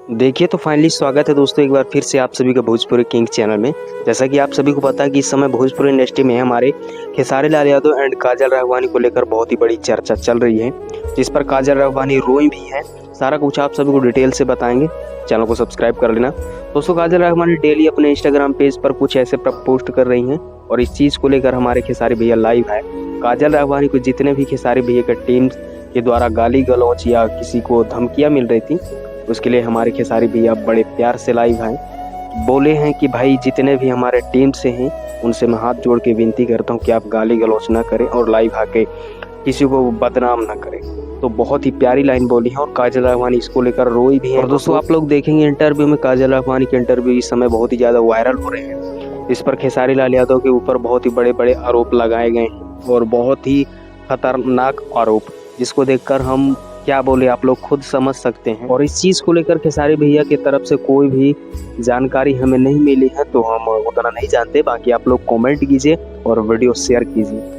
देखिए तो फाइनली स्वागत है दोस्तों एक बार फिर से आप सभी का भोजपुरी किंग चैनल में। जैसा कि आप सभी को पता है कि इस समय भोजपुरी इंडस्ट्री में हमारे खेसारी लाल यादव एंड काजल राघवानी को लेकर बहुत ही बड़ी चर्चा चल रही है, जिस पर काजल राघवानी रोई भी है। सारा कुछ आप सभी को डिटेल से बताएंगे, चैनल को सब्सक्राइब कर लेना। दोस्तों काजल राघवानी डेली अपने इंस्टाग्राम पेज पर कुछ ऐसे पोस्ट कर रही हैं और इस चीज़ को लेकर हमारे खेसारी भैया लाइव है। काजल राघवानी को जितने भी खेसारी भैया के टीम के द्वारा गाली गलौज या किसी को धमकियाँ मिल रही थी, उसके लिए हमारे खेसारी भैया बड़े प्यार से लाइव आए। बोले हैं कि भाई जितने भी हमारे टीम से हैं उनसे मैं हाथ जोड़ के विनती करता हूं कि आप गाली गलौज ना करें और लाइव आके किसी को बदनाम ना करें। तो बहुत ही प्यारी लाइन बोली है और काजल राघवानी इसको लेकर रोई भी है। और दोस्तों आप लोग देखेंगे इंटरव्यू में काजल राघवानी के इंटरव्यू इस समय बहुत ही ज़्यादा वायरल हो रहे हैं। इस पर खेसारी लाल यादव के ऊपर बहुत ही बड़े बड़े आरोप लगाए गए हैं और बहुत ही खतरनाक आरोप, जिसको देखकर हम क्या बोले आप लोग खुद समझ सकते हैं। और इस चीज़ को लेकर खेसारी भैया की तरफ से कोई भी जानकारी हमें नहीं मिली है, तो हम उतना नहीं जानते। बाकी आप लोग कमेंट कीजिए और वीडियो शेयर कीजिए।